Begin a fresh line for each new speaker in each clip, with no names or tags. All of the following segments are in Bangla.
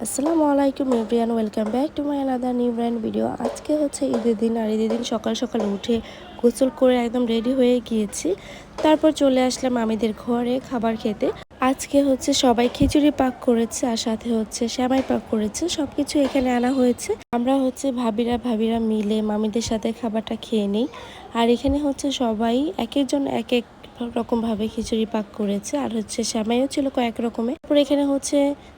আসসালামু আলাইকুম everyone, welcome back to my another new brand video. আজকে হচ্ছে ঈদের দিন, আর ঈদের দিন সকাল সকাল উঠে গোসল করে একদম রেডি হয়ে গিয়েছি। তারপর চলে আসলাম মামিদের ঘরে খাবার খেতে। আজকে হচ্ছে সবাই খিচুড়ি পাক করেছে, আর সাথে হচ্ছে সেমাই পাক করেছে। সবকিছু এখানে আনা হয়েছে। আমরা হচ্ছে ভাবিরা মিলে মামিদের সাথে খাবারটা খেয়ে নিই। আর এখানে হচ্ছে সবাই এক একজন এক এক রকম ভাবে খিচুড়ি পাক করেছে, আর হচ্ছে সেমাইও ছিল কয়েক রকমের। তারপর এখানে হচ্ছে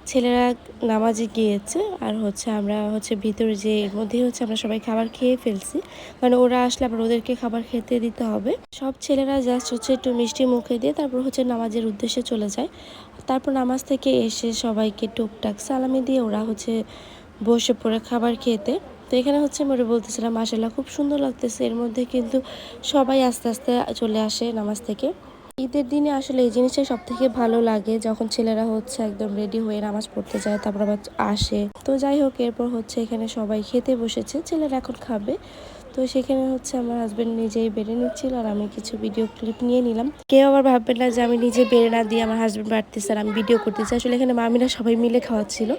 ছেলেরা নামাজে গিয়েছে, আর হচ্ছে আমরা হচ্ছে ভিতরে যে এর মধ্যেই হচ্ছে আমরা সবাই খাবার খেয়ে ফেলছি, মানে ওরা আসলে আবার ওদেরকে খাবার খেতে দিতে হবে। সব ছেলেরা জাস্ট হচ্ছে একটু মিষ্টি মুখে দিয়ে তারপর হচ্ছে নামাজের উদ্দেশ্যে চলে যায়। তারপর নামাজ থেকে এসে সবাইকে টুকটাক সালামি দিয়ে ওরা হচ্ছে বসে পড়ে খাবার খেতে। তো এখানে হচ্ছে আমি বলতেছিলাম মাশাআল্লাহ খুব সুন্দর লাগতেছে। এর মধ্যে কিন্তু সবাই আস্তে আস্তে চলে আসে নামাজ থেকে। ঈদের দিনে আসলে এই জিনিসটাই সব থেকে ভালো লাগে, যখন ছেলেরা হচ্ছে একদম রেডি হয়ে নামাজ পড়তে যায়, তারপর আবার আসে। তো যাই হোক, এরপর হচ্ছে এখানে সবাই খেতে বসেছে, ছেলেরা এখন খাবে। তো সেখানে হচ্ছে আমার হাজবেন্ড নিজেই বেড়ে নিচ্ছিল, আর আমি কিছু ভিডিও ক্লিপ নিয়ে নিলাম। কেউ আবার ভাববেন না যে আমি নিজে বেড়ে না দিয়ে আমার হাজবেন্ড বাড়তেছে আর আমি ভিডিও করতেছি। আসলে এখানে মামিরা সবাই মিলে খাওয়াচ্ছিল।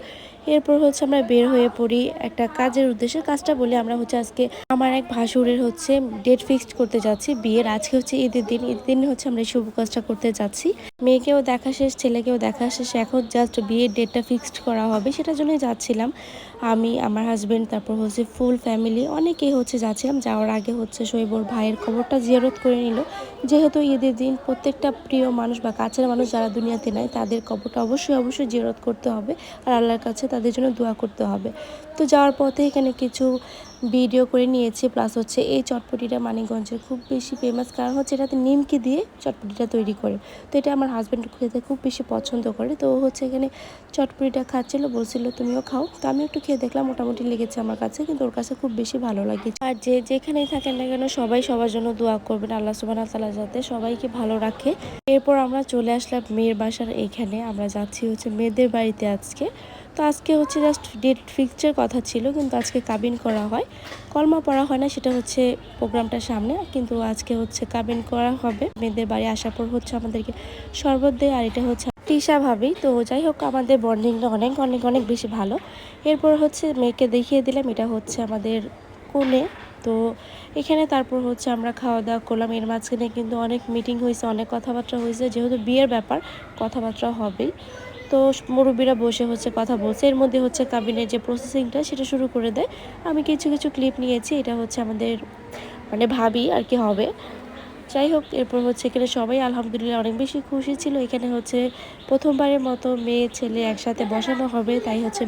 এরপর হচ্ছে আমরা বের হয়ে পড়ি একটা কাজের উদ্দেশ্যে। কাজটা বলে আমরা হচ্ছে আজকে আমার এক ভাসুরের হচ্ছে ডেট ফিক্সড করতে যাচ্ছি বিয়ের। আজকে হচ্ছে ঈদের দিন, ঈদের দিন হচ্ছে আমরা এই শুভ কাজটা করতে যাচ্ছি। মেয়েকেও দেখা শেষ, ছেলেকেও দেখা শেষ, এখন জাস্ট বিয়ের ডেটটা ফিক্সড করা হবে, সেটার জন্যই যাচ্ছিলাম। আমি, আমার হাজবেন্ড, তারপর হচ্ছে ফুল ফ্যামিলি অনেকেই হচ্ছে যাচ্ছিলাম। যাওয়ার আগে হচ্ছে শোয়েবর ভাইয়ের খবরটা জিয়ারত করে নিল, যেহেতু ঈদের দিন প্রত্যেকটা প্রিয় মানুষ বা কাছের মানুষ যারা দুনিয়াতে নাই তাদের কবরটা অবশ্যই জিয়ারত করতে হবে, আর আল্লাহর কাছে তাদের জন্য দোয়া করতে হবে। তো যাওয়ার পথে এখানে কিছু ভিডিও করে নিয়েছি, প্লাস হচ্ছে এই চটপটিটা মানিকগঞ্জের খুব বেশি ফেমাস, কারণ হচ্ছে এটাতে নিমকি দিয়ে চটপটিটা তৈরি করে। তো এটা আমার হাজব্যান্ড খেতে খুব বেশি পছন্দ করে। তো হচ্ছে এখানে চটপটিটা খাচ্ছিল, বলছিল তুমিও খাও। তো আমি একটু খেয়ে দেখলাম, মোটামুটি লেগেছে আমার কাছে, কিন্তু ওর কাছে খুব বেশি ভালো লাগে। আর যে যেখানেই থাকেন না কেন সবাই সবার জন্য দোয়া করবেন, আল্লাহ সুবহানাহু ওয়া তাআলা যাতে সবাইকে ভালো রাখে। এরপর আমরা চলে আসলাম মেয়ের বাসার এখানে। আমরা যাচ্ছি হচ্ছে মেয়েদের বাড়িতে আজকে। তো আজকে হচ্ছে জাস্ট ডেট ফিক্সচার কথা ছিল, কিন্তু আজকে কাবিন করা হয়, কলমা পড়া হয় না, সেটা হচ্ছে প্রোগ্রামটা সামনে, কিন্তু আজকে হচ্ছে কাবিন করা হবে। মেয়েদের বাড়ি আসার পর হচ্ছে আমাদেরকে শরবত দেয়, আর এটা হচ্ছে তৃষা ভাবি। তো যাই হোক, আমাদের বন্ডিংটা অনেক অনেক অনেক বেশি ভালো। এরপর হচ্ছে মেয়েকে দেখিয়ে দিলাম, এটা হচ্ছে আমাদের কোণে। তো এখানে তারপর হচ্ছে আমরা খাওয়া দাওয়া করলাম। এর মাঝখানে কিন্তু অনেক মিটিং হয়েছে, অনেক কথাবার্তা হয়েছে, যেহেতু বিয়ের ব্যাপার কথাবার্তা হবেই। তো মুরব্বীরা বসে হচ্ছে কথা বলছে, এর মধ্যে হচ্ছে কাবিনের যে প্রসেসিংটা সেটা শুরু করে দেয়। আমি কিছু কিছু ক্লিপ নিয়েছি, এটা হচ্ছে আমাদের মানে ভাবি আর কি হবে। যাই হোক, এরপর হচ্ছে এখানে সবাই আলহামদুলিল্লাহ অনেক বেশি খুশি ছিল। এখানে হচ্ছে প্রথমবারের মতো মেয়ে ছেলে একসাথে বসানো হবে, তাই হচ্ছে